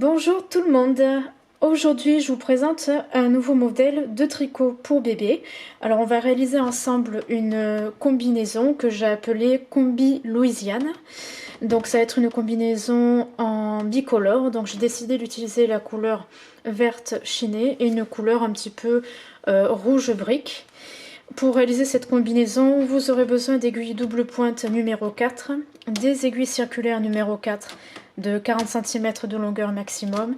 Bonjour tout le monde. Aujourd'hui je vous présente un nouveau modèle de tricot pour bébé. Alors on va réaliser ensemble une combinaison que j'ai appelée Combi Louisiane. Donc ça va être une combinaison en bicolore, donc j'ai décidé d'utiliser la couleur verte chinée et une couleur un petit peu rouge brique. Pour réaliser cette combinaison, vous aurez besoin d'aiguilles double pointe numéro 4, des aiguilles circulaires numéro 4 de 40 cm de longueur maximum.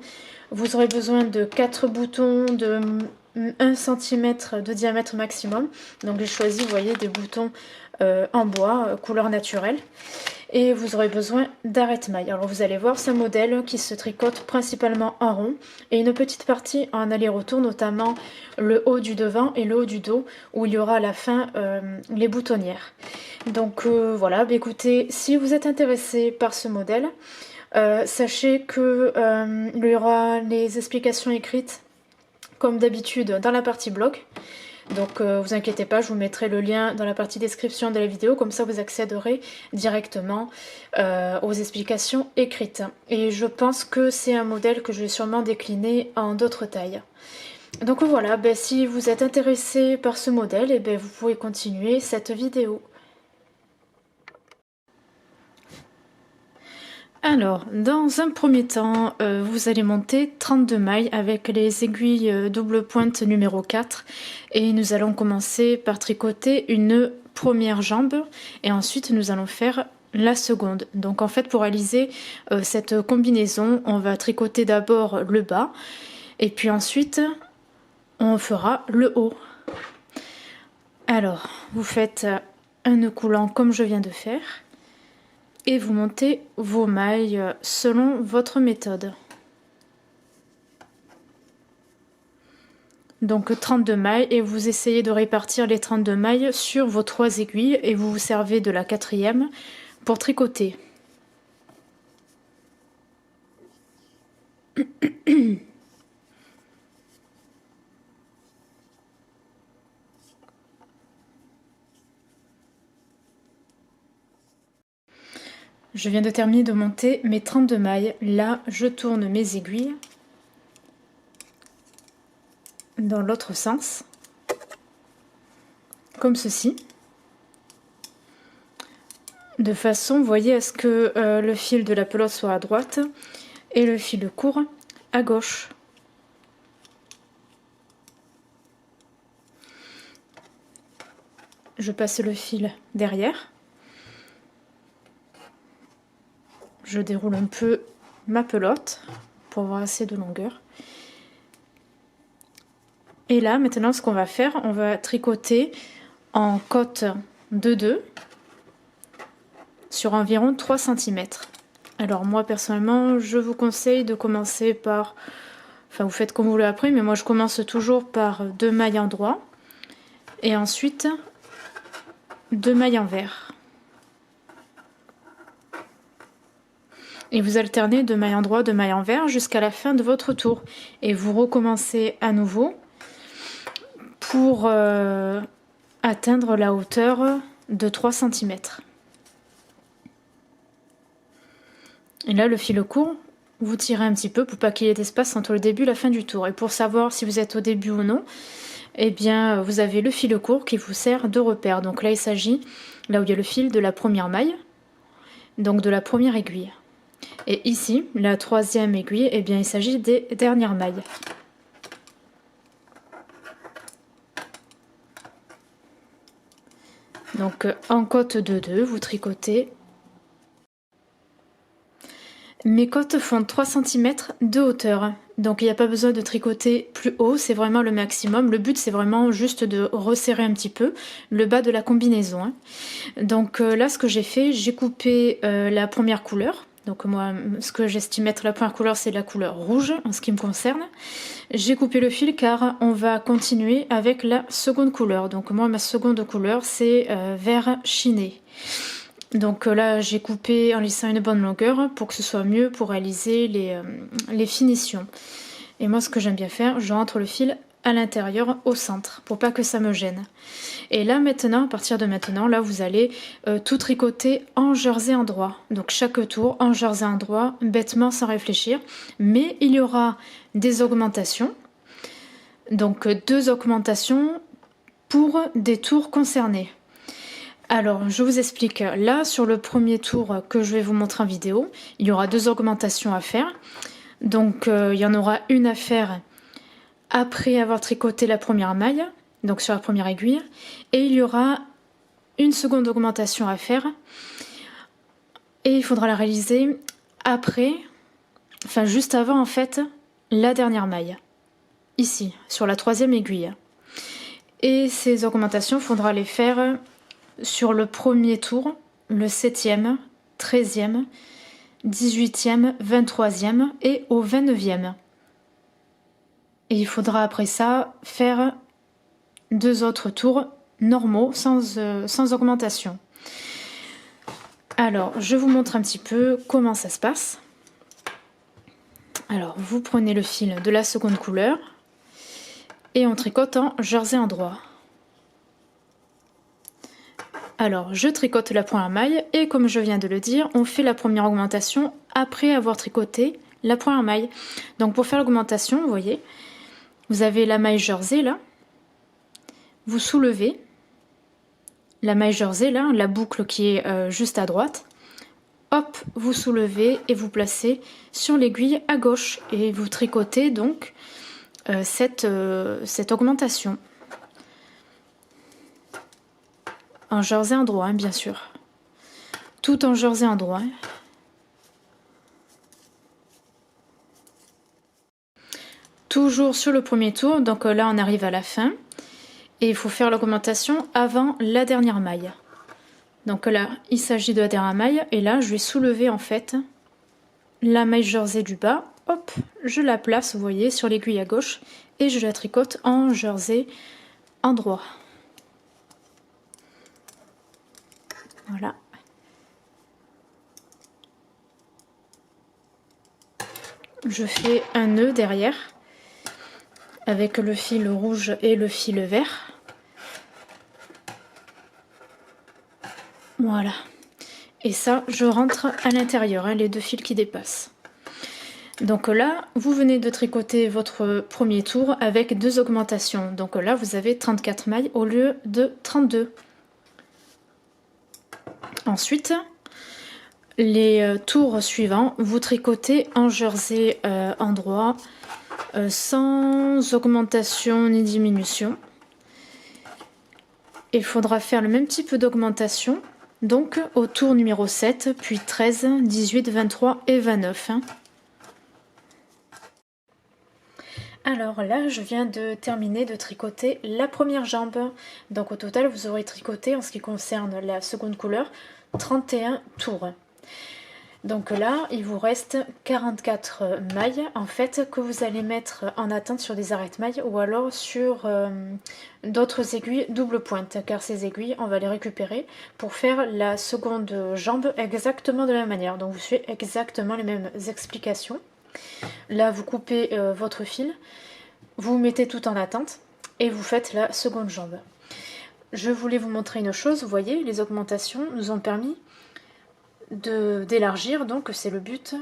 Vous aurez besoin de 4 boutons de 1 cm de diamètre maximum. Donc j'ai choisi, vous voyez, des boutons en bois, couleur naturelle. Et vous aurez besoin d'arrête-maille. Alors vous allez voir, ce modèle qui se tricote principalement en rond et une petite partie en aller-retour, notamment le haut du devant et le haut du dos où il y aura à la fin les boutonnières. Donc voilà, bah, écoutez, si vous êtes intéressé par ce modèle, sachez que il y aura les explications écrites comme d'habitude dans la partie blog. Donc vous inquiétez pas, je vous mettrai le lien dans la partie description de la vidéo, comme ça vous accéderez directement aux explications écrites. Et je pense que c'est un modèle que je vais sûrement décliner en d'autres tailles. Donc voilà, ben, si vous êtes intéressé par ce modèle, et ben, vous pouvez continuer cette vidéo. Alors, dans un premier temps, vous allez monter 32 mailles avec les aiguilles double pointe numéro 4 et nous allons commencer par tricoter une première jambe et ensuite nous allons faire la seconde. Donc en fait, pour réaliser cette combinaison, on va tricoter d'abord le bas et puis ensuite on fera le haut. Alors, vous faites un nœud coulant comme je viens de faire. Et vous montez vos mailles selon votre méthode. Donc 32 mailles et vous essayez de répartir les 32 mailles sur vos 3 aiguilles et vous vous servez de la 4e pour tricoter. Je viens de terminer de monter mes 32 mailles. Là, je tourne mes aiguilles dans l'autre sens, comme ceci. De façon, vous voyez, à ce que le fil de la pelote soit à droite et le fil court à gauche. Je passe le fil derrière. Je déroule un peu ma pelote pour avoir assez de longueur. Et là, maintenant, ce qu'on va faire, on va tricoter en côte de 2 sur environ 3 cm. Alors moi, personnellement, je vous conseille de commencer par... Enfin, vous faites comme vous voulez après, mais moi, je commence toujours par 2 mailles en droit et ensuite 2 mailles en vert. Et vous alternez 2 mailles en droit, 2 mailles en vert jusqu'à la fin de votre tour. Et vous recommencez à nouveau pour atteindre la hauteur de 3 cm. Et là, le fil court, vous tirez un petit peu pour pas qu'il y ait d'espace entre le début et la fin du tour. Et pour savoir si vous êtes au début ou non, eh bien, vous avez le fil court qui vous sert de repère. Donc là, il s'agit, là où il y a le fil, de la première maille, donc de la première aiguille. Et ici, la 3e aiguille, eh bien, il s'agit des dernières mailles. Donc en côte de 2, vous tricotez. Mes côtes font 3 cm de hauteur. Donc il n'y a pas besoin de tricoter plus haut, c'est vraiment le maximum. Le but, c'est vraiment juste de resserrer un petit peu le bas de la combinaison. Donc là, ce que j'ai fait, j'ai coupé la première couleur. Donc moi, ce que j'estime être la première couleur, c'est la couleur rouge en ce qui me concerne. J'ai coupé le fil car on va continuer avec la seconde couleur. Donc moi, ma seconde couleur, c'est vert chiné. Donc là, j'ai coupé en laissant une bonne longueur pour que ce soit mieux pour réaliser les finitions. Et moi, ce que j'aime bien faire, je rentre le fil à l'intérieur, au centre, pour pas que ça me gêne. Et là maintenant, à partir de maintenant, là vous allez tout tricoter en jersey endroit. Donc chaque tour en jersey endroit, bêtement sans réfléchir. Mais il y aura des augmentations. Donc 2 augmentations pour des tours concernés. Alors, je vous explique. Là, sur le premier tour que je vais vous montrer en vidéo, il y aura 2 augmentations à faire. Donc, il y en aura une à faire après avoir tricoté la première maille, donc sur la première aiguille. Et il y aura une seconde augmentation à faire. Et il faudra la réaliser après, enfin juste avant en fait, la dernière maille. Ici, sur la 3e aiguille. Et ces augmentations, il faudra les faire sur le premier tour, le 7e, 13e, 18e, 23e et au 29e. Et il faudra après ça faire 2 autres tours normaux sans augmentation. Alors, je vous montre un petit peu comment ça se passe. Alors, vous prenez le fil de la seconde couleur et on tricote en jersey endroit. Alors, je tricote la première maille et comme je viens de le dire, on fait la première augmentation après avoir tricoté la première maille. Donc pour faire l'augmentation, vous voyez, vous avez la maille jersey là, vous soulevez la maille jersey là, la boucle qui est juste à droite, hop, vous soulevez et vous placez sur l'aiguille à gauche et vous tricotez donc cette augmentation. En jersey endroit, hein, bien sûr. Tout en jersey endroit. Toujours sur le premier tour, donc là on arrive à la fin. Et il faut faire l'augmentation avant la dernière maille. Donc là, il s'agit de la dernière maille. Et là, je vais soulever en fait la maille jersey du bas. Hop, je la place, vous voyez, sur l'aiguille à gauche. Et je la tricote en jersey endroit. Voilà. Je fais un nœud derrière avec le fil rouge et le fil vert. Voilà. Et ça, je rentre à l'intérieur, hein, les 2 fils qui dépassent. Donc là, vous venez de tricoter votre premier tour avec 2 augmentations. Donc là, vous avez 34 mailles au lieu de 32. Ensuite, les tours suivants, vous tricotez en jersey endroit sans augmentation ni diminution. Il faudra faire le même type d'augmentation, donc au tour numéro 7, puis 13, 18, 23 et 29. Alors là, je viens de terminer de tricoter la première jambe. Donc au total, vous aurez tricoté, en ce qui concerne la seconde couleur, 31 tours. Donc là, il vous reste 44 mailles en fait que vous allez mettre en attente sur des arrêtes-mailles ou alors sur d'autres aiguilles double pointe, car ces aiguilles, on va les récupérer pour faire la seconde jambe exactement de la même manière. Donc vous suivez exactement les mêmes explications. Là, vous coupez votre fil, vous mettez tout en attente et vous faites la seconde jambe. Je voulais vous montrer une chose, vous voyez, les augmentations nous ont permis d'élargir, donc c'est le but,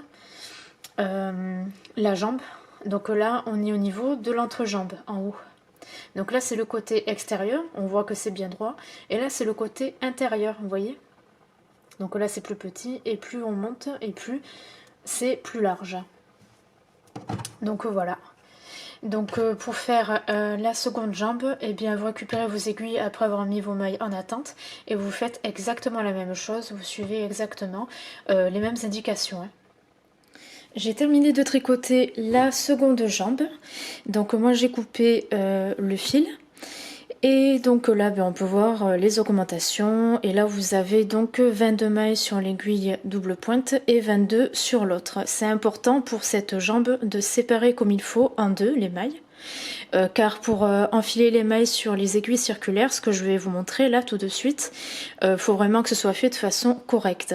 la jambe. Donc là, on est au niveau de l'entrejambe, en haut. Donc là, c'est le côté extérieur, on voit que c'est bien droit. Et là, c'est le côté intérieur, vous voyez. Donc là, c'est plus petit, et plus on monte, et plus c'est plus large. Donc voilà. Donc pour faire la seconde jambe, eh bien vous récupérez vos aiguilles après avoir mis vos mailles en attente et vous faites exactement la même chose, vous suivez exactement les mêmes indications. Hein. J'ai terminé de tricoter la seconde jambe, donc moi j'ai coupé le fil. Et donc là, on peut voir les augmentations. Et là, vous avez donc 22 mailles sur l'aiguille double pointe et 22 sur l'autre. C'est important pour cette jambe de séparer comme il faut en deux les mailles. Car pour enfiler les mailles sur les aiguilles circulaires, ce que je vais vous montrer là tout de suite, faut vraiment que ce soit fait de façon correcte.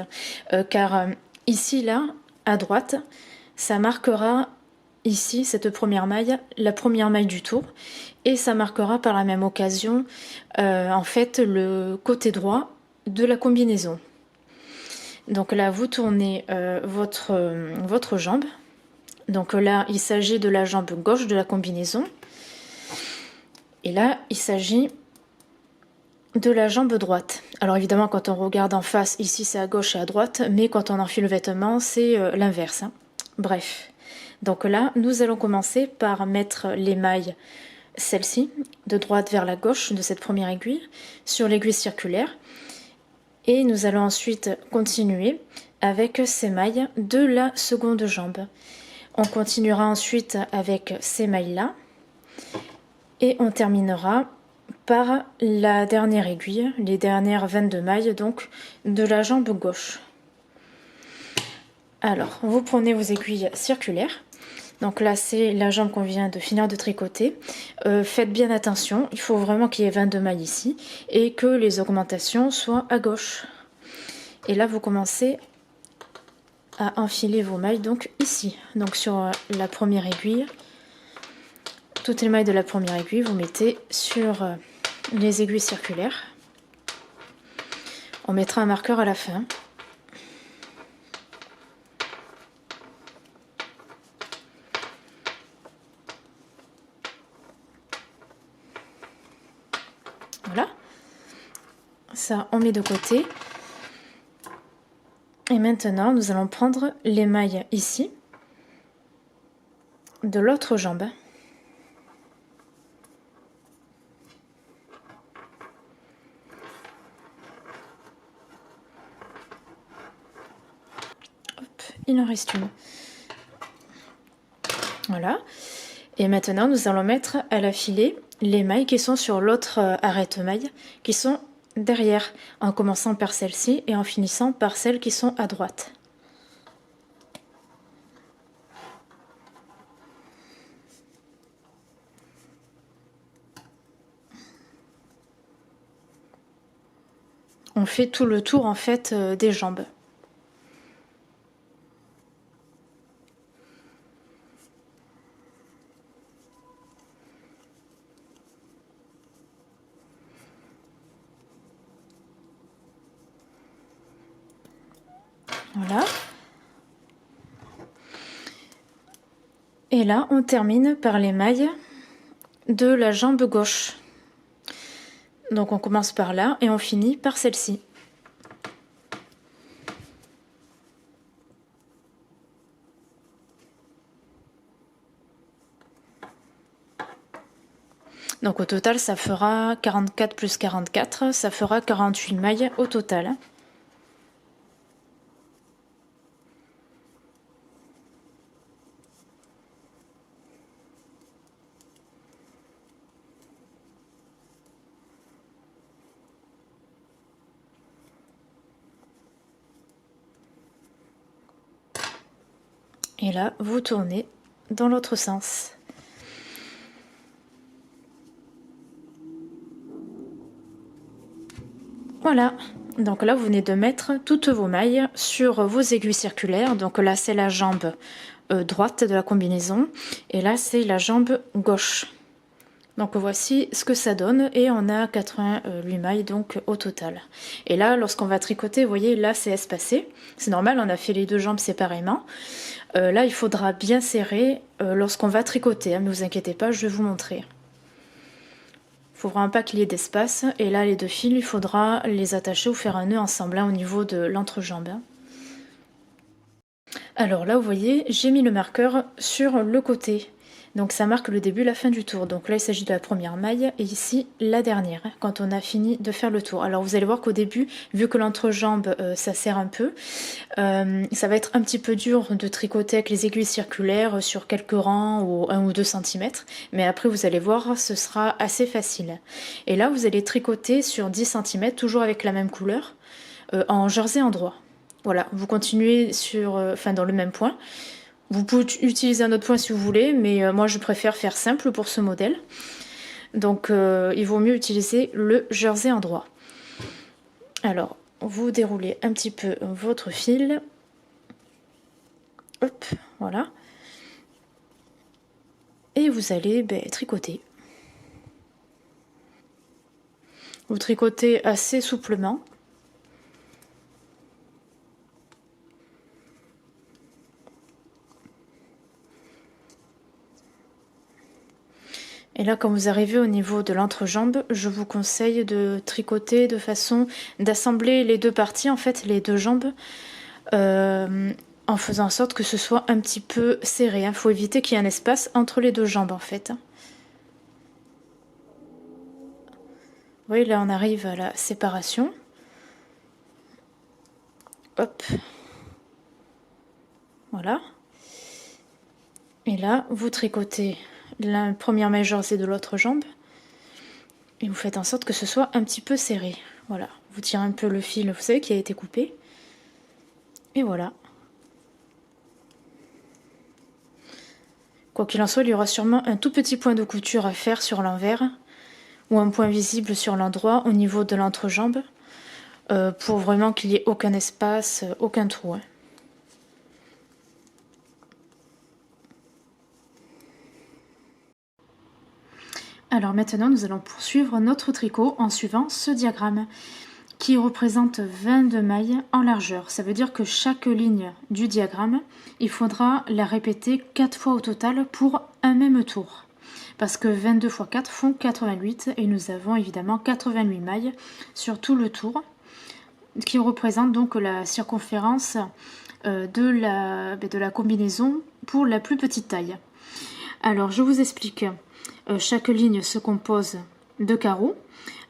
Car ici, là, à droite, ça marquera ici, cette première maille, la première maille du tour, et ça marquera par la même occasion en fait le côté droit de la combinaison. Donc là vous tournez votre jambe, donc là il s'agit de la jambe gauche de la combinaison, et là il s'agit de la jambe droite. Alors évidemment quand on regarde en face, ici c'est à gauche et à droite, mais quand on enfile le vêtement c'est l'inverse, hein. Bref, donc là nous allons commencer par mettre les mailles, celle-ci, de droite vers la gauche de cette première aiguille, sur l'aiguille circulaire, et nous allons ensuite continuer avec ces mailles de la seconde jambe. On continuera ensuite avec ces mailles là, et on terminera par la dernière aiguille, les dernières 22 mailles donc de la jambe gauche. Alors vous prenez vos aiguilles circulaires, donc là c'est la jambe qu'on vient de finir de tricoter. Faites bien attention, il faut vraiment qu'il y ait 22 mailles ici et que les augmentations soient à gauche. Et là vous commencez à enfiler vos mailles donc ici, donc sur la première aiguille. Toutes les mailles de la première aiguille vous mettez sur les aiguilles circulaires. On mettra un marqueur à la fin. Voilà, ça on met de côté. Et maintenant nous allons prendre les mailles ici de l'autre jambe. Hop, il en reste une. Voilà. Et maintenant nous allons mettre à la filée les mailles qui sont sur l'autre arrête-maille, qui sont derrière, en commençant par celle-ci et en finissant par celles qui sont à droite. On fait tout le tour en fait des jambes. Voilà. Et là, on termine par les mailles de la jambe gauche. Donc on commence par là et on finit par celle-ci. Donc au total, ça fera 44 plus 44, ça fera 48 mailles au total. Et là, vous tournez dans l'autre sens. Voilà, donc là vous venez de mettre toutes vos mailles sur vos aiguilles circulaires. Donc là c'est la jambe droite de la combinaison et là c'est la jambe gauche. Donc voici ce que ça donne et on a 88 mailles donc au total. Et là lorsqu'on va tricoter, vous voyez là c'est espacé, c'est normal, on a fait les deux jambes séparément. Là il faudra bien serrer lorsqu'on va tricoter, hein, ne vous inquiétez pas, je vais vous montrer. Il faut vraiment pas qu'il y ait d'espace. Et là, les deux fils, il faudra les attacher ou faire un nœud ensemble hein, au niveau de l'entrejambe. Alors là, vous voyez, j'ai mis le marqueur sur le côté. Donc ça marque le début, la fin du tour. Donc là, il s'agit de la première maille et ici, la dernière, hein, quand on a fini de faire le tour. Alors vous allez voir qu'au début, vu que l'entrejambe, ça serre un peu, ça va être un petit peu dur de tricoter avec les aiguilles circulaires sur quelques rangs ou 1 ou 2 cm. Mais après, vous allez voir, ce sera assez facile. Et là, vous allez tricoter sur 10 cm, toujours avec la même couleur, en jersey endroit. Voilà, vous continuez sur, dans le même point. Vous pouvez utiliser un autre point si vous voulez, mais moi je préfère faire simple pour ce modèle. Donc il vaut mieux utiliser le jersey endroit. Alors, vous déroulez un petit peu votre fil. Hop, voilà. et vous allez tricoter. Vous tricotez assez souplement. Et là, quand vous arrivez au niveau de l'entrejambe, je vous conseille de tricoter de façon d'assembler les deux parties, en fait, les deux jambes, en faisant en sorte que ce soit un petit peu serré. Il faut éviter qu'il y ait un espace entre les deux jambes, en fait. Vous voyez, là, on arrive à la séparation. Hop. Voilà. Et là, vous tricotez la première maille jersey de l'autre jambe et vous faites en sorte que ce soit un petit peu serré. Voilà, vous tirez un peu le fil, vous savez, qui a été coupé. Et voilà. Quoi qu'il en soit, il y aura sûrement un tout petit point de couture à faire sur l'envers ou un point visible sur l'endroit au niveau de l'entrejambe pour vraiment qu'il n'y ait aucun espace, aucun trou. Hein. Alors maintenant, nous allons poursuivre notre tricot en suivant ce diagramme qui représente 22 mailles en largeur. Ça veut dire que chaque ligne du diagramme, il faudra la répéter 4 fois au total pour un même tour. Parce que 22 x 4 font 88 et nous avons évidemment 88 mailles sur tout le tour qui représente donc la circonférence de la combinaison pour la plus petite taille. Alors je vous explique. Chaque ligne se compose de carreaux.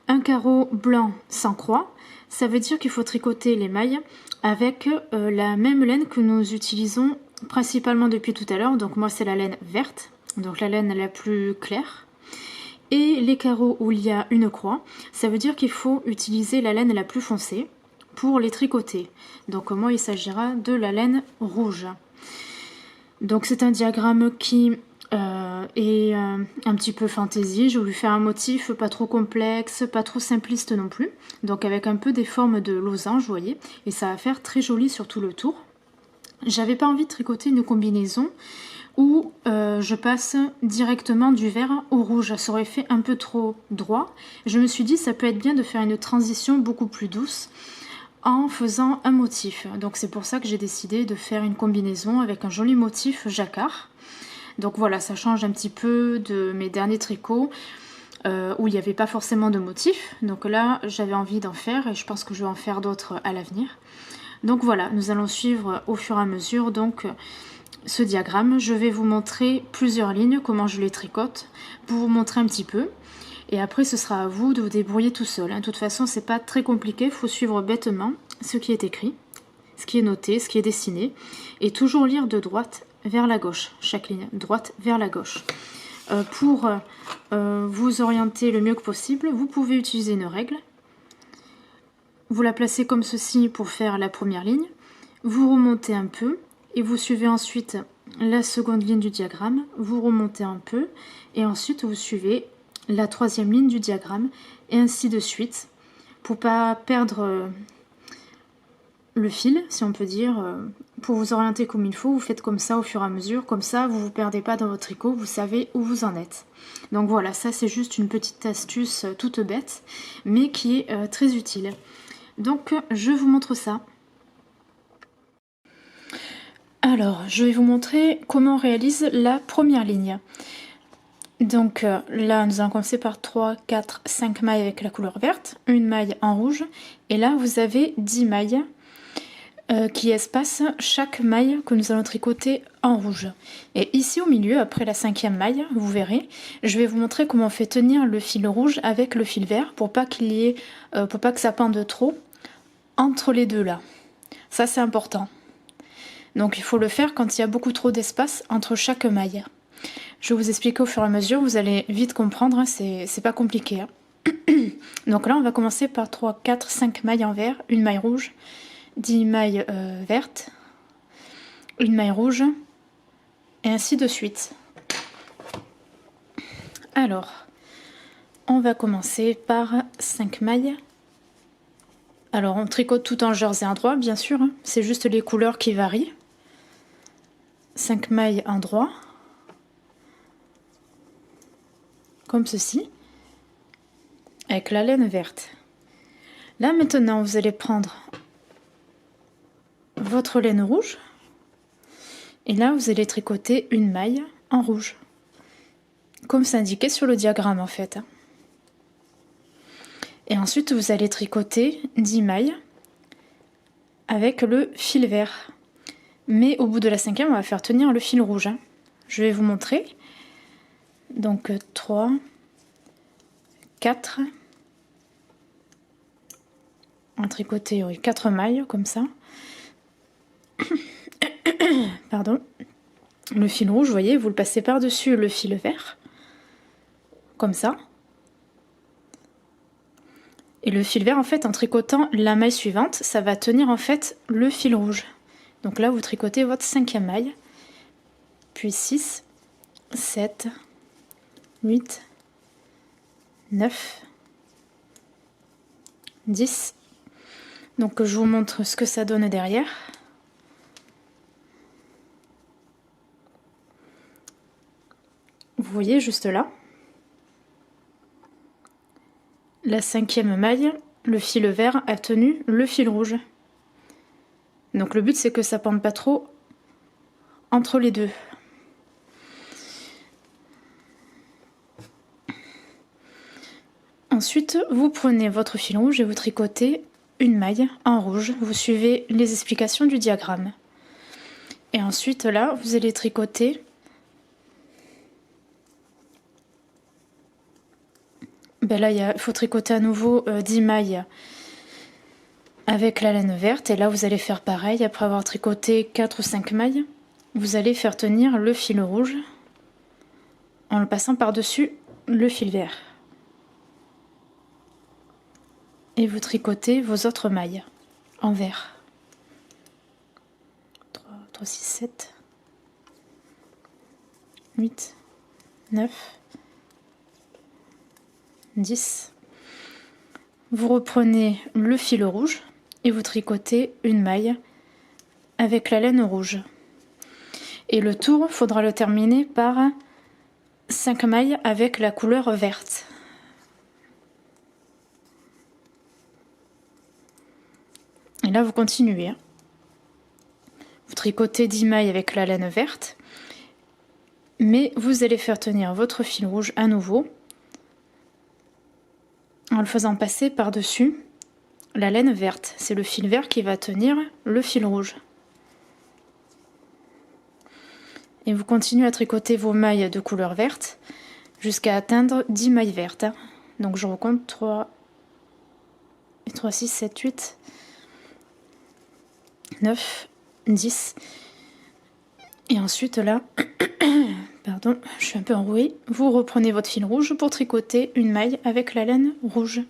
Un carreau blanc sans croix, ça veut dire qu'il faut tricoter les mailles avec la même laine que nous utilisons principalement depuis tout à l'heure. Donc moi c'est la laine verte, donc la laine la plus claire. Et les carreaux où il y a une croix, ça veut dire qu'il faut utiliser la laine la plus foncée pour les tricoter. Donc moi il s'agira de la laine rouge. Donc c'est un diagramme qui et un petit peu fantaisie. J'ai voulu faire un motif pas trop complexe, pas trop simpliste non plus, donc avec un peu des formes de losange, vous voyez, et ça va faire très joli sur tout le tour. J'avais pas envie de tricoter une combinaison où je passe directement du vert au rouge, ça aurait fait un peu trop droit. Je me suis dit ça peut être bien de faire une transition beaucoup plus douce en faisant un motif, donc c'est pour ça que j'ai décidé de faire une combinaison avec un joli motif jacquard. Donc voilà, ça change un petit peu de mes derniers tricots où il n'y avait pas forcément de motif. Donc là, j'avais envie d'en faire et je pense que je vais en faire d'autres à l'avenir. Donc voilà, nous allons suivre au fur et à mesure donc ce diagramme. Je vais vous montrer plusieurs lignes, comment je les tricote, pour vous montrer un petit peu. Et après, ce sera à vous de vous débrouiller tout seul. De toute façon, c'est pas très compliqué, il faut suivre bêtement ce qui est écrit, ce qui est noté, ce qui est dessiné, et toujours lire de droite vers la gauche, chaque ligne, droite vers la gauche. Pour vous orienter le mieux que possible, vous pouvez utiliser une règle. Vous la placez comme ceci pour faire la première ligne. Vous remontez un peu et vous suivez ensuite la seconde ligne du diagramme. Vous remontez un peu et ensuite vous suivez la troisième ligne du diagramme et ainsi de suite pour pas perdre le fil, si on peut dire, pour vous orienter comme il faut. Vous faites comme ça au fur et à mesure, comme ça vous ne vous perdez pas dans votre tricot, vous savez où vous en êtes. Donc voilà, ça c'est juste une petite astuce toute bête, mais qui est très utile. Donc je vous montre ça. Alors, je vais vous montrer comment on réalise la première ligne. Donc là, nous allons commencer par 3, 4, 5 mailles avec la couleur verte, une maille en rouge, et là vous avez 10 mailles qui espacent chaque maille que nous allons tricoter en rouge. Et ici au milieu, après la 5e maille, vous verrez, je vais vous montrer comment on fait tenir le fil rouge avec le fil vert pour pas qu'il y ait, pour pas que ça pende trop entre les deux là. Ça c'est important. Donc il faut le faire quand il y a beaucoup trop d'espace entre chaque maille. Je vais vous expliquer au fur et à mesure, vous allez vite comprendre, hein, c'est pas compliqué. Hein. Donc là on va commencer par 3, 4, 5 mailles en vert, une maille rouge, 10 mailles vertes, une maille rouge, et ainsi de suite. Alors, on va commencer par 5 mailles. Alors on tricote tout en jersey en droit, bien sûr, hein, c'est juste les couleurs qui varient. 5 mailles en droit. comme ceci, avec la laine verte. Là maintenant, vous allez prendre votre laine rouge, et là vous allez tricoter une maille en rouge, comme c'est indiqué sur le diagramme en fait. Et ensuite vous allez tricoter 10 mailles avec le fil vert. Mais au bout de la 5e, on va faire tenir le fil rouge. Je vais vous montrer. Donc 3, 4, on va tricoter 4 mailles comme ça. Pardon. Le fil rouge, vous voyez, vous le passez par-dessus le fil vert, comme ça. Et le fil vert, en fait, en tricotant la maille suivante, ça va tenir en fait le fil rouge. Donc là, vous tricotez votre 5e maille, puis 6, 7, 8, 9, 10. Donc je vous montre ce que ça donne derrière. Vous voyez juste là, la 5e maille, le fil vert a tenu le fil rouge. Donc le but c'est que ça pende pas trop entre les deux. Ensuite, vous prenez votre fil rouge et vous tricotez une maille en rouge. Vous suivez les explications du diagramme. Et ensuite là, vous allez tricoter là, il faut tricoter à nouveau 10 mailles avec la laine verte. Et là, vous allez faire pareil. Après avoir tricoté 4 ou 5 mailles, vous allez faire tenir le fil rouge en le passant par-dessus le fil vert. Et vous tricotez vos autres mailles en vert. 3, 6, 7, 8, 9, 10. Vous reprenez le fil rouge et vous tricotez une maille avec la laine rouge. Et le tour, il faudra le terminer par 5 mailles avec la couleur verte. Et là, vous continuez. Vous tricotez 10 mailles avec la laine verte, mais vous allez faire tenir votre fil rouge à nouveau en le faisant passer par-dessus la laine verte. C'est le fil vert qui va tenir le fil rouge. Et vous continuez à tricoter vos mailles de couleur verte jusqu'à atteindre 10 mailles vertes. Donc je recompte 3, 6, 7, 8, 9, 10. Et ensuite là, pardon, je suis un peu enrouée, vous reprenez votre fil rouge pour tricoter une maille avec la laine rouge.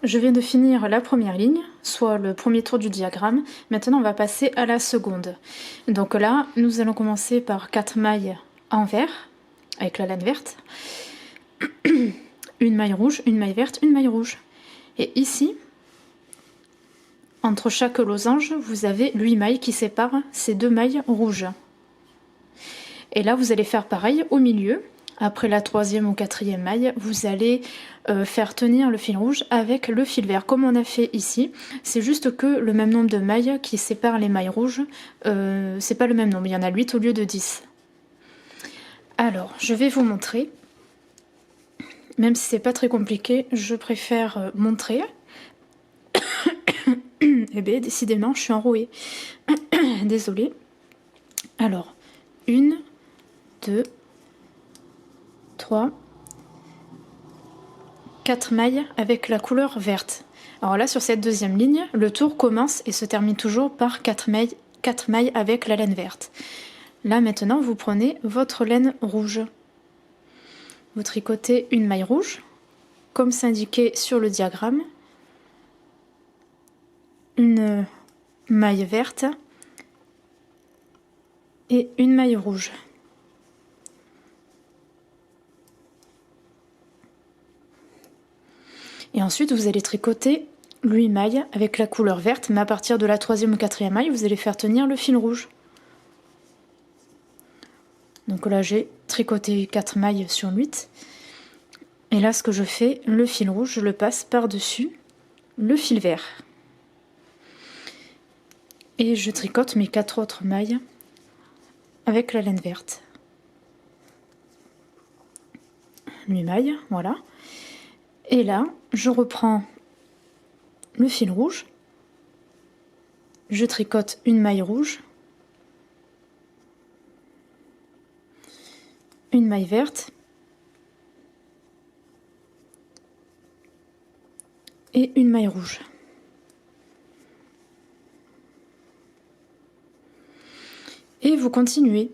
Je viens de finir la première ligne, soit le premier tour du diagramme. Maintenant, on va passer à la seconde. Donc là, nous allons commencer par 4 mailles en vert, avec la laine verte. Une maille rouge, une maille verte, une maille rouge. Et ici, entre chaque losange, vous avez 8 mailles qui séparent ces 2 mailles rouges. Et là, vous allez faire pareil au milieu. Après la 3e ou 4e maille, vous allez faire tenir le fil rouge avec le fil vert, comme on a fait ici. C'est juste que le même nombre de mailles qui séparent les mailles rouges, c'est pas le même nombre, il y en a 8 au lieu de 10. Alors, je vais vous montrer. Même si c'est pas très compliqué, je préfère montrer. Eh bien, décidément, je suis enrouée. Désolée. Alors, 1, 2, 3, 4 mailles avec la couleur verte. Alors là, sur cette deuxième ligne, le tour commence et se termine toujours par 4 mailles avec la laine verte. Là, maintenant, vous prenez votre laine rouge. Vous tricotez une maille rouge, comme c'est indiqué sur le diagramme, une maille verte et une maille rouge. Et ensuite vous allez tricoter 8 mailles avec la couleur verte, mais à partir de la 3e ou 4e maille, vous allez faire tenir le fil rouge. Donc là j'ai tricoté 4 mailles sur 8. Et là ce que je fais, le fil rouge, je le passe par-dessus le fil vert. Et je tricote mes 4 autres mailles avec la laine verte. 8 mailles, voilà. Et là, je reprends le fil rouge, je tricote une maille rouge, une maille verte et une maille rouge. Et vous continuez.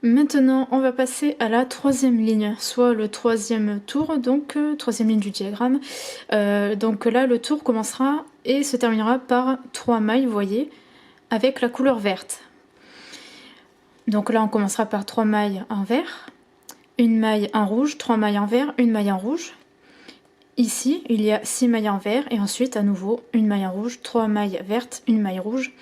Maintenant, on va passer à la 3e ligne, soit le 3e tour, donc 3e ligne du diagramme. Donc là, le tour commencera et se terminera par 3 mailles, vous voyez, avec la couleur verte. Donc là, on commencera par 3 mailles en vert, une maille en rouge, 3 mailles en vert, une maille en rouge. Ici, il y a 6 mailles en vert et ensuite, à nouveau, une maille en rouge, 3 mailles vertes, une maille rouge.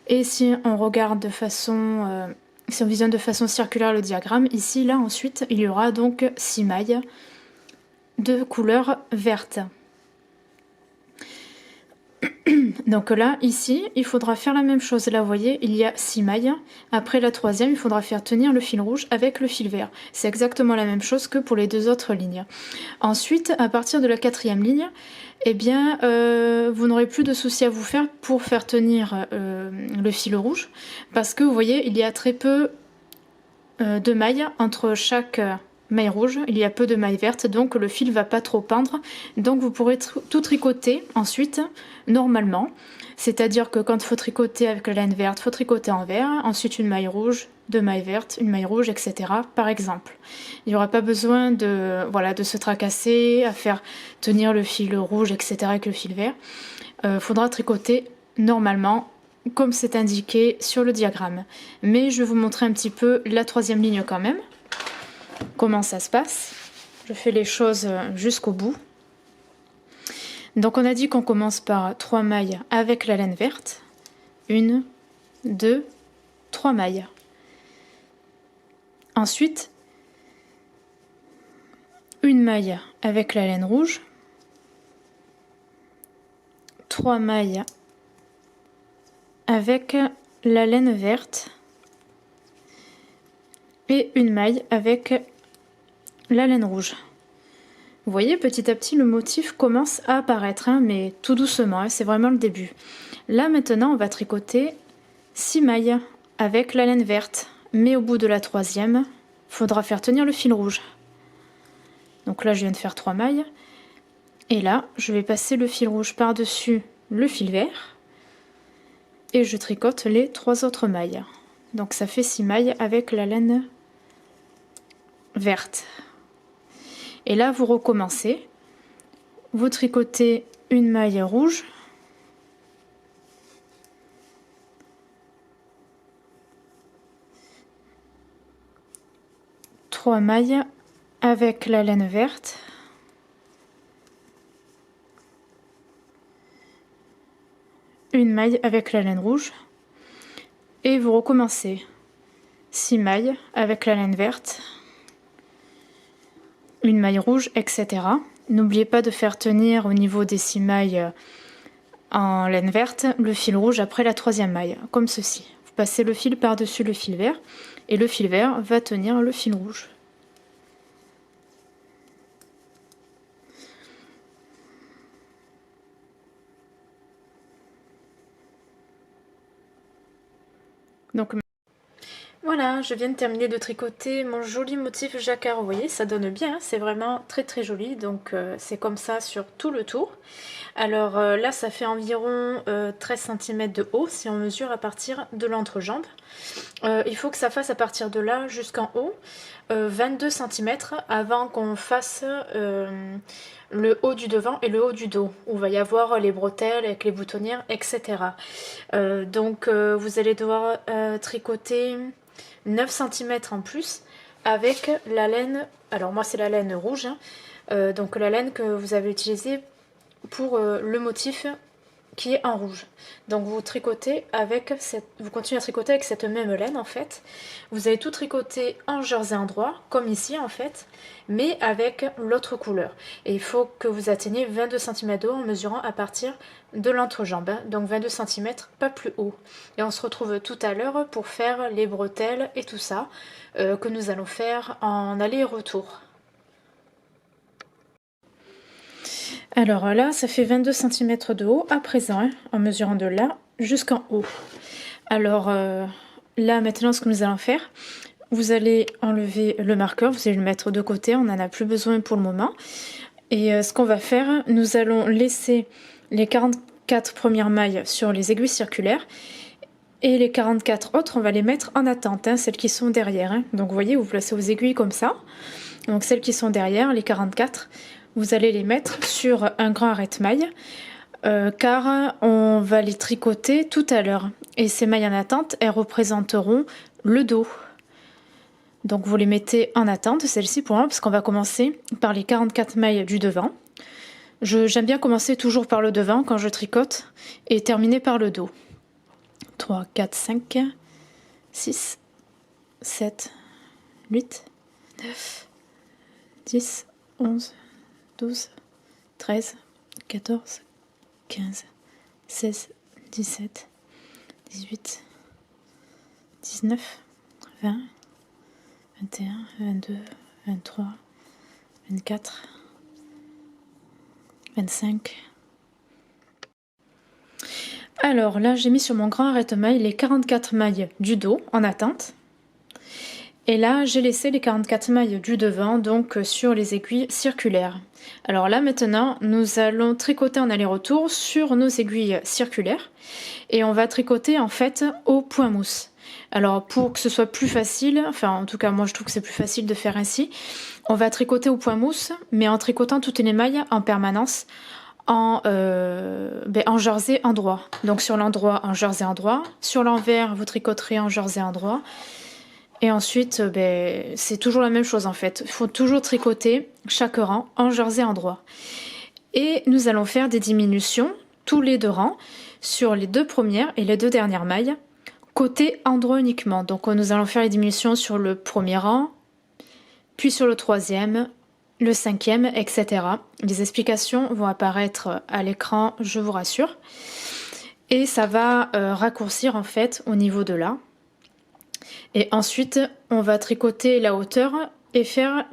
Et si on regarde de façon... si on visionne de façon circulaire le diagramme, ici, là, ensuite, il y aura donc 6 mailles de couleur verte. Donc là, ici, il faudra faire la même chose. Là, vous voyez, il y a 6 mailles. Après la 3e, il faudra faire tenir le fil rouge avec le fil vert. C'est exactement la même chose que pour les 2 autres lignes. Ensuite, à partir de la 4e ligne, eh bien, vous n'aurez plus de soucis à vous faire pour faire tenir le fil rouge. Parce que, vous voyez, il y a très peu de mailles entre chaque maille rouge. Il y a peu de mailles vertes, donc le fil va pas trop pendre. Donc vous pourrez tout tricoter ensuite, normalement. C'est-à-dire que quand il faut tricoter avec la laine verte, il faut tricoter en vert. Ensuite une maille rouge, 2 mailles vertes, une maille rouge, etc. par exemple. Il n'y aura pas besoin de, voilà, de se tracasser, à faire tenir le fil rouge, etc. avec le fil vert. Faudra tricoter normalement, comme c'est indiqué sur le diagramme. Mais je vais vous montrer un petit peu la 3e ligne quand même. Comment ça se passe. Je fais les choses jusqu'au bout. Donc on a dit qu'on commence par 3 mailles avec la laine verte. 1, 2, 3 mailles. Ensuite, une maille avec la laine rouge. 3 mailles avec la laine verte. Et une maille avec la laine rouge. Vous voyez, petit à petit, le motif commence à apparaître, hein, mais tout doucement, hein, c'est vraiment le début. Là, maintenant, on va tricoter 6 mailles avec la laine verte, mais au bout de la 3e, il faudra faire tenir le fil rouge. Donc là, je viens de faire 3 mailles, et là, je vais passer le fil rouge par-dessus le fil vert, et je tricote les 3 autres mailles. Donc ça fait 6 mailles avec la laine verte. Et là, vous recommencez. Vous tricotez une maille rouge. Trois mailles avec la laine verte. Une maille avec la laine rouge. Et vous recommencez. 6 mailles avec la laine verte. Une maille rouge, etc. N'oubliez pas de faire tenir au niveau des 6 mailles en laine verte le fil rouge après la 3e maille, comme ceci. Vous passez le fil par-dessus le fil vert et le fil vert va tenir le fil rouge. Donc Voilà, je viens de terminer de tricoter mon joli motif jacquard. Vous voyez, ça donne bien, hein, c'est vraiment très joli. Donc c'est comme ça sur tout le tour. Alors là, ça fait environ 13 cm de haut si on mesure à partir de l'entrejambe. Il faut que ça fasse à partir de là jusqu'en haut 22 cm avant qu'on fasse le haut du devant et le haut du dos, où il va y avoir les bretelles avec les boutonnières, etc. Donc vous allez devoir tricoter 9 cm en plus avec la laine, alors moi c'est la laine rouge, hein, donc la laine que vous avez utilisée pour le motif qui est en rouge. Donc vous tricotez avec vous continuez à tricoter avec cette même laine en fait. Vous allez tout tricoter en jersey endroit, comme ici en fait, mais avec l'autre couleur. Et il faut que vous atteigniez 22 cm de haut en mesurant à partir de l'entrejambe, hein. Donc 22 cm, pas plus haut. Et on se retrouve tout à l'heure pour faire les bretelles et tout ça, que nous allons faire en aller-retour. Alors là, ça fait 22 cm de haut à présent, hein, en mesurant de là jusqu'en haut. Alors là, maintenant, ce que nous allons faire, vous allez enlever le marqueur, vous allez le mettre de côté, on n'en a plus besoin pour le moment. Et ce qu'on va faire, nous allons laisser les 44 premières mailles sur les aiguilles circulaires. Et les 44 autres, on va les mettre en attente, hein, celles qui sont derrière. Hein. Donc vous voyez, vous placez vos aiguilles comme ça. Donc celles qui sont derrière, les 44, vous allez les mettre sur un grand arrête-maille, car on va les tricoter tout à l'heure. Et ces mailles en attente, elles représenteront le dos. Donc vous les mettez en attente, celle-ci pour moi, parce qu'on va commencer par les 44 mailles du devant. J'aime bien commencer toujours par le devant quand je tricote, et terminer par le dos. 3, 4, 5, 6, 7, 8, 9, 10, 11, 12, 13, 14, 15, 16, 17, 18, 19, 20, 21, 22, 23, 24, 25. Alors là, j'ai mis sur mon grand arrête-maille les 44 mailles du dos en attente. Et là, j'ai laissé les 44 mailles du devant, donc sur les aiguilles circulaires. Alors là, maintenant, nous allons tricoter en aller-retour sur nos aiguilles circulaires. Et on va tricoter, en fait, au point mousse. Alors, pour que ce soit plus facile, enfin, en tout cas, moi, je trouve que c'est plus facile de faire ainsi, on va tricoter au point mousse, mais en tricotant toutes les mailles en permanence, en jersey endroit. Donc, sur l'endroit, en jersey endroit. Sur l'envers, vous tricoterez en jersey endroit. Et ensuite, c'est toujours la même chose en fait. Il faut toujours tricoter chaque rang en jersey endroit. Et nous allons faire des diminutions, tous les deux rangs, sur les deux premières et les deux dernières mailles, côté endroit uniquement. Donc nous allons faire les diminutions sur le premier rang, puis sur le troisième, le cinquième, etc. Les explications vont apparaître à l'écran, je vous rassure. Et ça va raccourcir en fait au niveau de là. Et ensuite, on va tricoter la hauteur et faire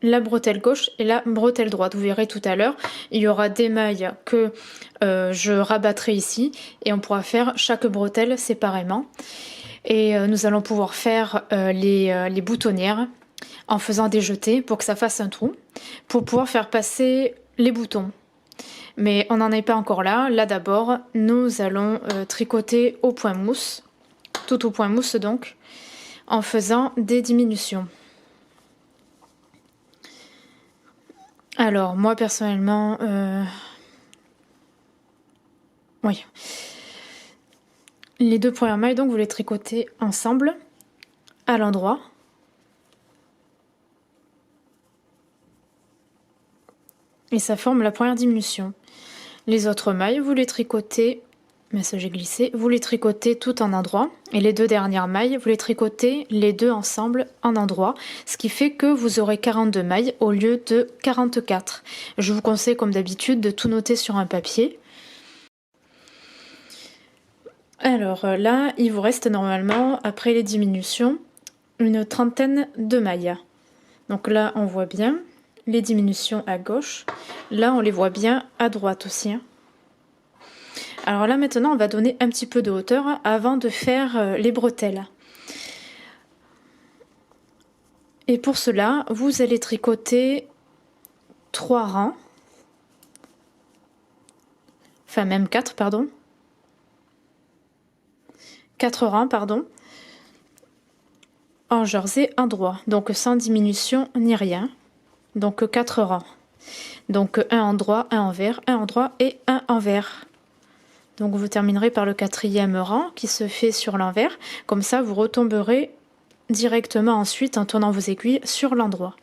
la bretelle gauche et la bretelle droite. Vous verrez tout à l'heure, il y aura des mailles que je rabattrai ici et on pourra faire chaque bretelle séparément. Et nous allons pouvoir faire les boutonnières en faisant des jetés pour que ça fasse un trou, pour pouvoir faire passer les boutons. Mais on n'en est pas encore là. Là d'abord, nous allons tricoter au point mousse, tout au point mousse donc, en faisant des diminutions. Alors moi personnellement, oui, les deux premières mailles donc vous les tricotez ensemble à l'endroit. Et ça forme la première diminution. Les autres mailles vous les tricotez, mais ça j'ai glissé, vous les tricotez tout en endroit, et les deux dernières mailles, vous les tricotez les deux ensemble en endroit, ce qui fait que vous aurez 42 mailles au lieu de 44. Je vous conseille comme d'habitude de tout noter sur un papier. Alors là, il vous reste normalement, après les diminutions, une trentaine de mailles. Donc là, on voit bien les diminutions à gauche. Là, on les voit bien à droite aussi, hein. Alors là maintenant on va donner un petit peu de hauteur avant de faire les bretelles. Et pour cela, vous allez tricoter 3 rangs, enfin même 4, pardon. 4 rangs, pardon, en jersey endroit, donc sans diminution ni rien. Donc 4 rangs. Donc un endroit, un envers, un endroit et un envers. Donc vous terminerez par le 4e rang qui se fait sur l'envers. Comme ça, vous retomberez directement ensuite en tournant vos aiguilles sur l'endroit.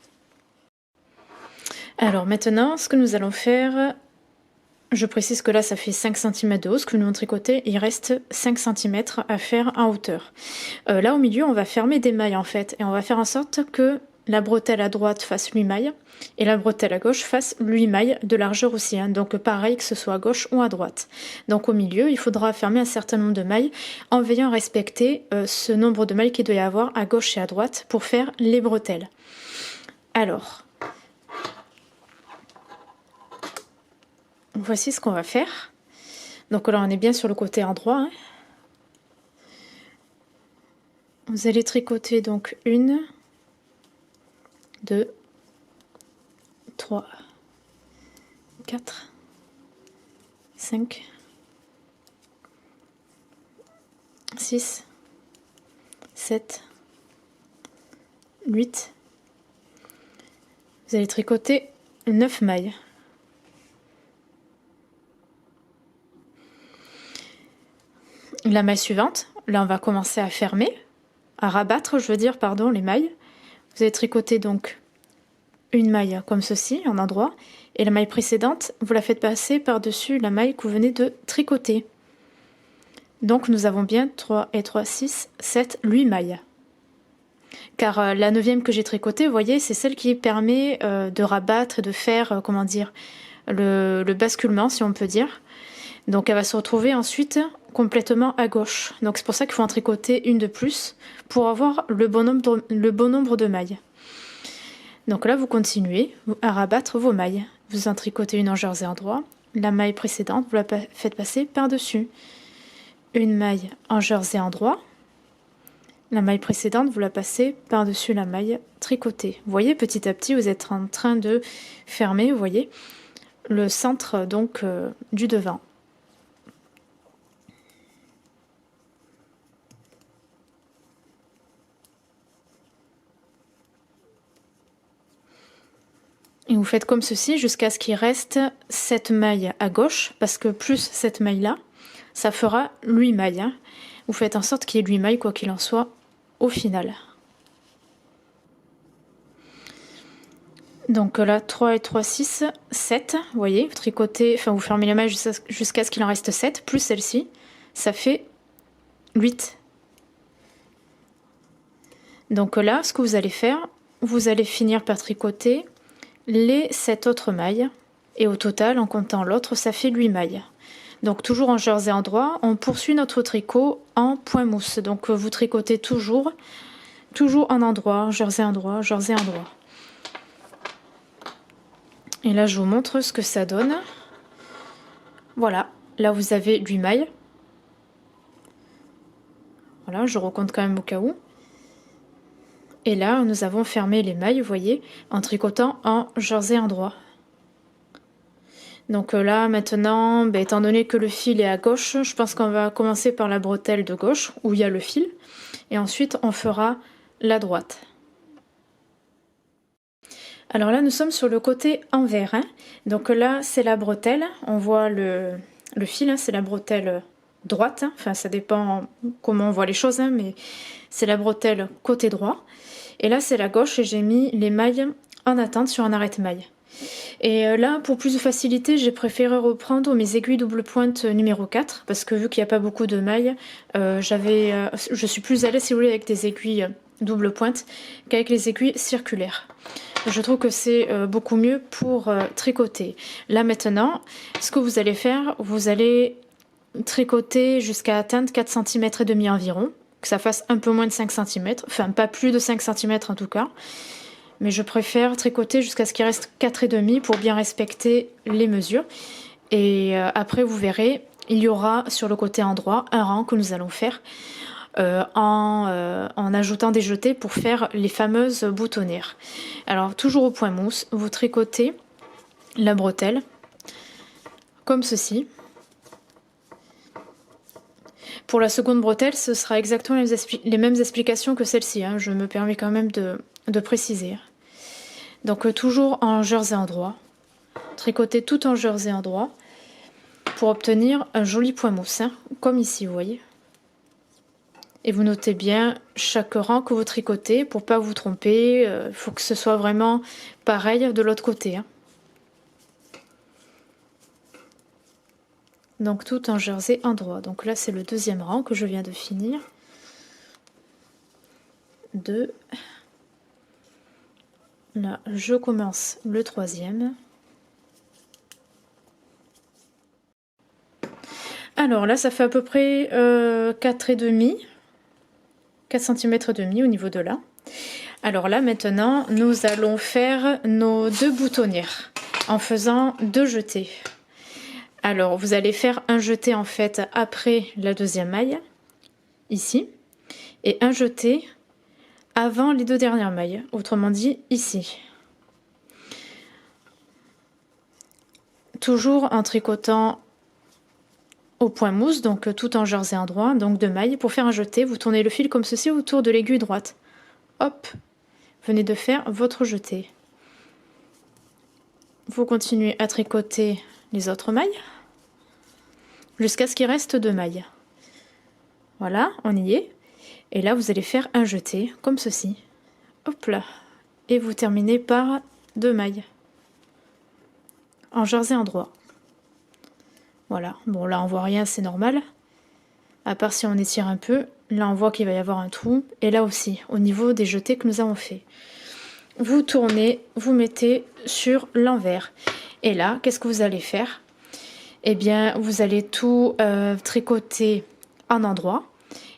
Alors maintenant, ce que nous allons faire, je précise que là ça fait 5 cm de haut, ce que nous allons tricoter, il reste 5 cm à faire en hauteur. Là au milieu, on va fermer des mailles en fait, et on va faire en sorte que la bretelle à droite fasse 8 mailles et la bretelle à gauche fasse 8 mailles de largeur aussi, hein. Donc pareil que ce soit à gauche ou à droite. Donc au milieu, il faudra fermer un certain nombre de mailles en veillant à respecter ce nombre de mailles qu'il doit y avoir à gauche et à droite pour faire les bretelles. Alors, voici ce qu'on va faire. Donc là, on est bien sur le côté endroit, hein. Vous allez tricoter donc 1, 2, 3, 4, 5, 6, 7, 8. Vous allez tricoter 9 mailles. La maille suivante, là on va commencer à fermer, à rabattre, je veux dire, pardon, les mailles. Vous allez tricoter donc une maille comme ceci, en endroit, et la maille précédente, vous la faites passer par-dessus la maille que vous venez de tricoter. Donc nous avons bien 3 et 3, 6, 7, 8 mailles. Car la 9e que j'ai tricotée, vous voyez, c'est celle qui permet de rabattre et de faire, comment dire, le basculement, si on peut dire. Donc elle va se retrouver ensuite complètement à gauche. Donc c'est pour ça qu'il faut en tricoter une de plus pour avoir le bon nombre de mailles. Donc là, vous continuez à rabattre vos mailles. Vous en tricotez une en jersey endroit. La maille précédente, vous la faites passer par-dessus. Une maille en jersey endroit. La maille précédente, vous la passez par-dessus la maille tricotée. Vous voyez, petit à petit, vous êtes en train de fermer, vous voyez, le centre donc du devant. Et vous faites comme ceci jusqu'à ce qu'il reste 7 mailles à gauche, parce que plus cette maille-là, ça fera 8 mailles. Hein. Vous faites en sorte qu'il y ait 8 mailles, quoi qu'il en soit, au final. Donc là, 3 et 3, 6, 7, vous voyez, vous tricotez, enfin vous fermez les mailles jusqu'à ce qu'il en reste 7, plus celle-ci, ça fait 8. Donc là, ce que vous allez faire, vous allez finir par tricoter les 7 autres mailles, et au total, en comptant l'autre, ça fait 8 mailles. Donc toujours en jersey endroit, on poursuit notre tricot en point mousse. Donc vous tricotez toujours en endroit, jersey endroit, jersey endroit. Et là, je vous montre ce que ça donne. Voilà, là vous avez 8 mailles. Voilà, je recompte quand même au cas où. Et là, nous avons fermé les mailles, vous voyez, en tricotant en jersey endroit. Donc là, maintenant, étant donné que le fil est à gauche, je pense qu'on va commencer par la bretelle de gauche, où il y a le fil. Et ensuite, on fera la droite. Alors là, nous sommes sur le côté envers. Hein. Donc là, c'est la bretelle. On voit le fil, hein, c'est la bretelle droite. Hein. Enfin, ça dépend comment on voit les choses, hein, mais c'est la bretelle côté droit. Et là, c'est la gauche et j'ai mis les mailles en attente sur un arrête-maille. Et là, pour plus de facilité, j'ai préféré reprendre mes aiguilles double pointe numéro 4, parce que vu qu'il n'y a pas beaucoup de mailles, je suis plus à l'aise, si vous voulez, avec des aiguilles double pointe qu'avec les aiguilles circulaires. Je trouve que c'est beaucoup mieux pour tricoter. Là maintenant, ce que vous allez faire, vous allez tricoter jusqu'à atteindre 4 cm et demi environ, que ça fasse un peu moins de 5 cm, enfin pas plus de 5 cm en tout cas. Mais je préfère tricoter jusqu'à ce qu'il reste 4,5 pour bien respecter les mesures. Et après, vous verrez, il y aura sur le côté endroit un rang que nous allons faire en ajoutant des jetés pour faire les fameuses boutonnières. Alors toujours au point mousse, vous tricotez la bretelle comme ceci. Pour la seconde bretelle, ce sera exactement les mêmes explications que celle-ci, hein. Je me permets quand même de préciser. Donc toujours en jersey endroit, tricoter tout en jersey endroit pour obtenir un joli point mousse, hein, comme ici, vous voyez. Et vous notez bien chaque rang que vous tricotez pour pas vous tromper. Il faut que ce soit vraiment pareil de l'autre côté, hein. Donc tout en jersey endroit. Donc là c'est le deuxième rang que je viens de finir. 2. Là je commence le troisième. Alors là ça fait à peu près 4,5 cm et demi au niveau de là. Alors là maintenant nous allons faire nos 2 boutonnières en faisant 2 jetés. Alors vous allez faire un jeté en fait après la deuxième maille ici et un jeté avant les 2 dernières mailles, autrement dit ici. Toujours en tricotant au point mousse, donc tout en jersey endroit, donc 2 mailles. Pour faire un jeté, vous tournez le fil comme ceci autour de l'aiguille droite. Hop, venez de faire votre jeté. Vous continuez à tricoter les autres mailles jusqu'à ce qu'il reste 2 mailles. Voilà, on y est. Et là, vous allez faire un jeté comme ceci. Hop là. Et vous terminez par 2 mailles en jersey endroit. Voilà. Bon, là, on voit rien, c'est normal. À part si on étire un peu. Là, on voit qu'il va y avoir un trou. Et là aussi, au niveau des jetés que nous avons fait. Vous tournez, vous mettez sur l'envers. Et là, qu'est-ce que vous allez faire? Eh bien, vous allez tout tricoter en endroit.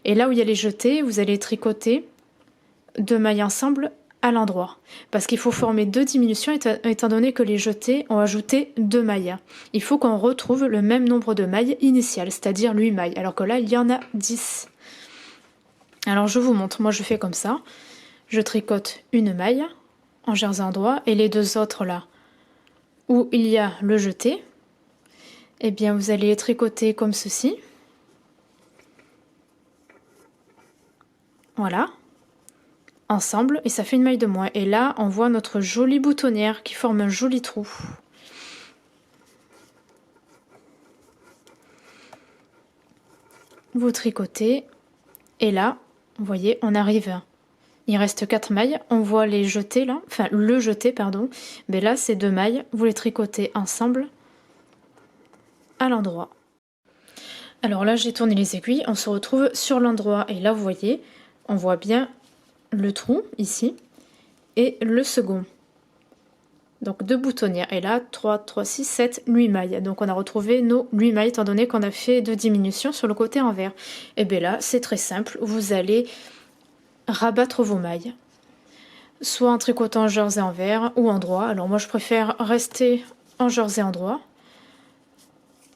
Et là où il y a les jetés, vous allez tricoter 2 mailles ensemble à l'endroit. Parce qu'il faut former 2 diminutions étant donné que les jetés ont ajouté 2 mailles. Il faut qu'on retrouve le même nombre de mailles initiales, c'est-à-dire 8 mailles. Alors que là, il y en a 10. Alors je vous montre, moi je fais comme ça. Je tricote une maille en jersey endroit et les 2 autres là où il y a le jeté, eh bien vous allez tricoter comme ceci. Voilà, ensemble, et ça fait une maille de moins. Et là, on voit notre jolie boutonnière qui forme un joli trou. Vous tricotez, et là, vous voyez, on arrive. Il reste 4 mailles, on voit les jetés là, enfin le jeté, pardon. Mais là, c'est 2 mailles, vous les tricotez ensemble à l'endroit. Alors là, j'ai tourné les aiguilles, on se retrouve sur l'endroit, et là, vous voyez, on voit bien le trou ici et le second. Donc 2 boutonnières. Et là, 3, 3, 6, 7, 8 mailles. Donc on a retrouvé nos 8 mailles étant donné qu'on a fait 2 diminutions sur le côté envers. Et bien là, c'est très simple. Vous allez rabattre vos mailles. Soit en tricotant jersey envers ou endroit. Alors moi, je préfère rester en jersey endroit.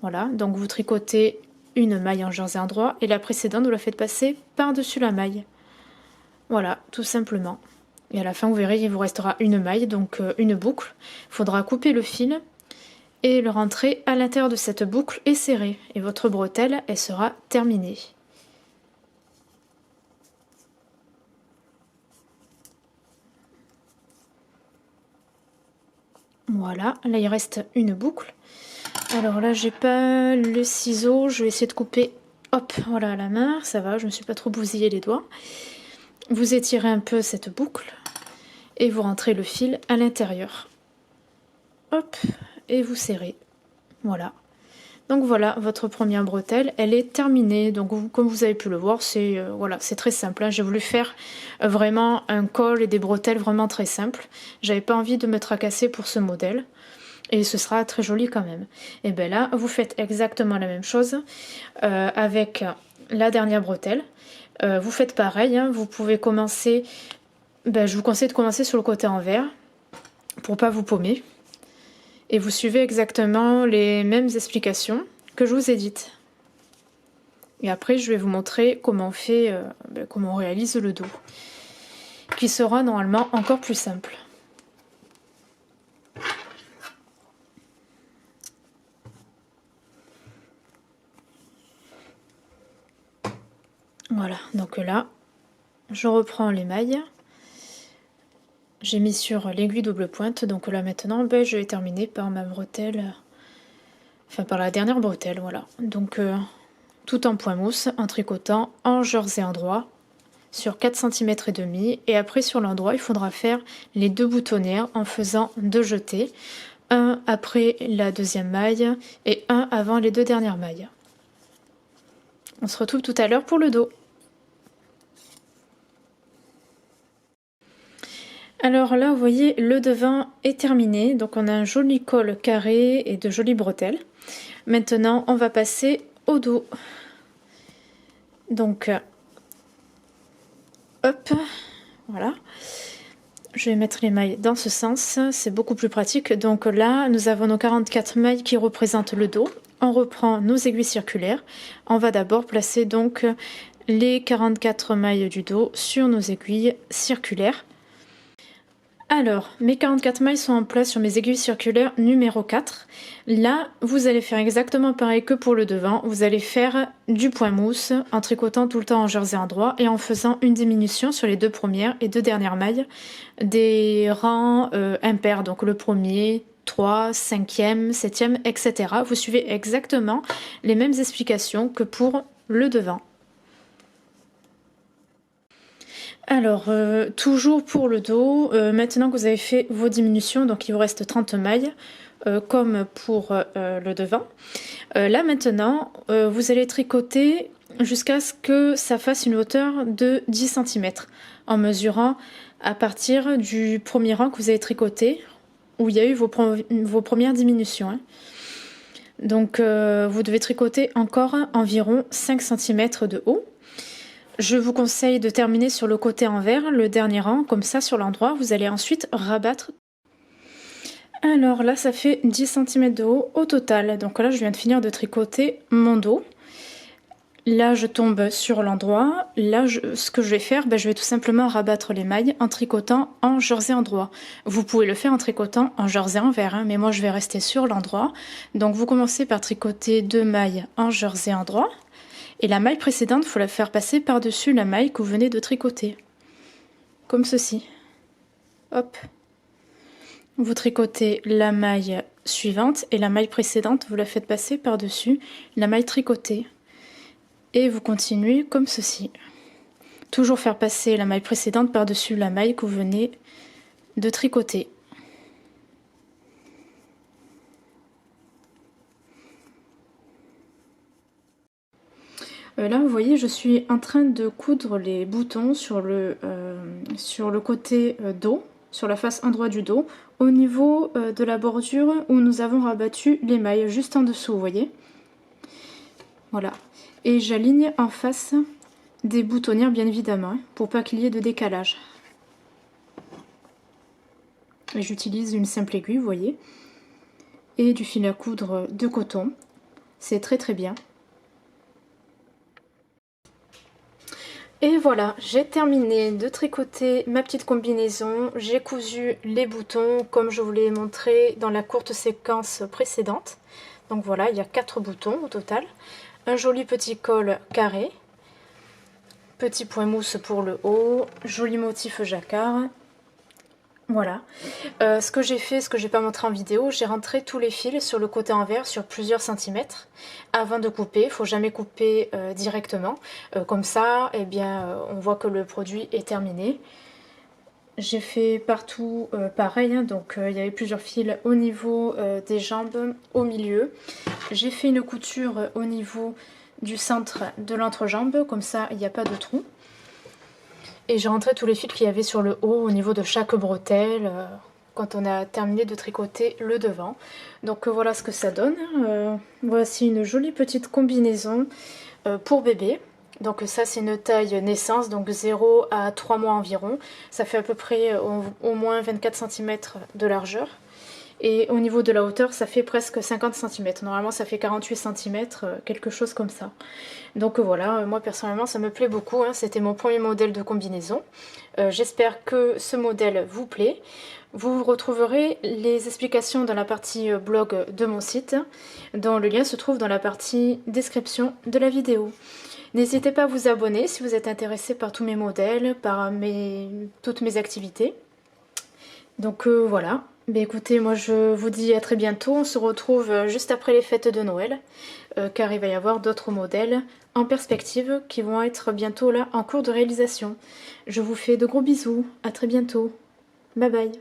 Voilà, donc vous tricotez une maille en jersey endroit et la précédente, vous la faites passer par-dessus la maille. Voilà, tout simplement. Et à la fin, vous verrez, il vous restera une maille, donc une boucle. Il faudra couper le fil et le rentrer à l'intérieur de cette boucle et serrer. Et votre bretelle, elle sera terminée. Voilà, là il reste une boucle. Alors là, j'ai pas le ciseau, je vais essayer de couper. Hop, voilà à la main, ça va, je me suis pas trop bousillé les doigts. Vous étirez un peu cette boucle et vous rentrez le fil à l'intérieur. Hop, et vous serrez. Voilà. Donc voilà, votre première bretelle, elle est terminée. Donc comme vous avez pu le voir, c'est voilà, c'est très simple, hein. J'ai voulu faire vraiment un col et des bretelles vraiment très simples. J'avais pas envie de me tracasser pour ce modèle. Et ce sera très joli quand même. Et bien là, vous faites exactement la même chose avec la dernière bretelle. Vous faites pareil, hein. Vous pouvez commencer, je vous conseille de commencer sur le côté envers pour pas vous paumer. Et vous suivez exactement les mêmes explications que je vous ai dites. Et après je vais vous montrer comment on fait, comment on réalise le dos, qui sera normalement encore plus simple. Voilà, donc là, je reprends les mailles. J'ai mis sur l'aiguille double pointe, donc là maintenant, je vais terminer par ma bretelle, enfin par la dernière bretelle, voilà. Donc tout en point mousse, en tricotant en jersey endroit sur 4 cm et demi, et après sur l'endroit, il faudra faire les 2 boutonnières en faisant 2 jetés, un après la deuxième maille et un avant les 2 dernières mailles. On se retrouve tout à l'heure pour le dos. Alors là, vous voyez, le devant est terminé, donc on a un joli col carré et de jolies bretelles. Maintenant, on va passer au dos. Donc, hop, voilà. Je vais mettre les mailles dans ce sens, c'est beaucoup plus pratique. Donc là, nous avons nos 44 mailles qui représentent le dos. On reprend nos aiguilles circulaires. On va d'abord placer donc les 44 mailles du dos sur nos aiguilles circulaires. Alors, mes 44 mailles sont en place sur mes aiguilles circulaires numéro 4. Là, vous allez faire exactement pareil que pour le devant. Vous allez faire du point mousse en tricotant tout le temps en jersey endroit et en faisant une diminution sur les 2 premières et 2 dernières mailles des rangs impairs. Donc le premier, 3, 5e, 7e, etc. Vous suivez exactement les mêmes explications que pour le devant. Alors, toujours pour le dos, maintenant que vous avez fait vos diminutions, donc il vous reste 30 mailles, comme pour le devant. Là maintenant, vous allez tricoter jusqu'à ce que ça fasse une hauteur de 10 cm, en mesurant à partir du premier rang que vous avez tricoté, où il y a eu vos premières diminutions. Hein. Donc, vous devez tricoter encore environ 5 cm de haut. Je vous conseille de terminer sur le côté envers, le dernier rang, comme ça sur l'endroit, vous allez ensuite rabattre. Alors là, ça fait 10 cm de haut au total. Donc là, je viens de finir de tricoter mon dos. Là, je tombe sur l'endroit. Là, ce que je vais faire, je vais tout simplement rabattre les mailles en tricotant en jersey endroit. Vous pouvez le faire en tricotant en jersey envers, hein, mais moi, je vais rester sur l'endroit. Donc, vous commencez par tricoter 2 mailles en jersey endroit. Et la maille précédente, il faut la faire passer par-dessus la maille que vous venez de tricoter. Comme ceci. Hop. Vous tricotez la maille suivante et la maille précédente, vous la faites passer par-dessus la maille tricotée. Et vous continuez comme ceci. Toujours faire passer la maille précédente par-dessus la maille que vous venez de tricoter. Là, vous voyez, je suis en train de coudre les boutons sur le côté dos, sur la face endroit du dos, au niveau de la bordure où nous avons rabattu les mailles, juste en dessous, vous voyez. Voilà. Et j'aligne en face des boutonnières, bien évidemment, hein, pour pas qu'il y ait de décalage. J'utilise une simple aiguille, vous voyez, et du fil à coudre de coton. C'est très très bien. Et voilà, j'ai terminé de tricoter ma petite combinaison, j'ai cousu les boutons comme je vous l'ai montré dans la courte séquence précédente. Donc voilà, il y a 4 boutons au total, un joli petit col carré, petit point mousse pour le haut, joli motif jacquard. Voilà, ce que j'ai fait, ce que j'ai pas montré en vidéo, j'ai rentré tous les fils sur le côté envers sur plusieurs centimètres avant de couper. Il faut jamais couper directement, comme ça, eh bien, on voit que le produit est terminé. J'ai fait partout pareil, hein, donc il y avait plusieurs fils au niveau des jambes, au milieu. J'ai fait une couture au niveau du centre de l'entrejambe, comme ça il n'y a pas de trou. Et j'ai rentré tous les fils qu'il y avait sur le haut au niveau de chaque bretelle quand on a terminé de tricoter le devant. Donc voilà ce que ça donne. Voici une jolie petite combinaison pour bébé. Donc ça c'est une taille naissance, donc 0 à 3 mois environ. Ça fait à peu près au moins 24 cm de largeur. Et au niveau de la hauteur, ça fait presque 50 cm. Normalement, ça fait 48 cm, quelque chose comme ça. Donc voilà, moi personnellement, ça me plaît beaucoup. Hein. C'était mon premier modèle de combinaison. J'espère que ce modèle vous plaît. Vous retrouverez les explications dans la partie blog de mon site, dont le lien se trouve dans la partie description de la vidéo. N'hésitez pas à vous abonner si vous êtes intéressé par tous mes modèles, par toutes mes activités. Donc voilà. Mais écoutez, moi je vous dis à très bientôt. On se retrouve juste après les fêtes de Noël, car il va y avoir d'autres modèles en perspective qui vont être bientôt là en cours de réalisation. Je vous fais de gros bisous. À très bientôt. Bye bye.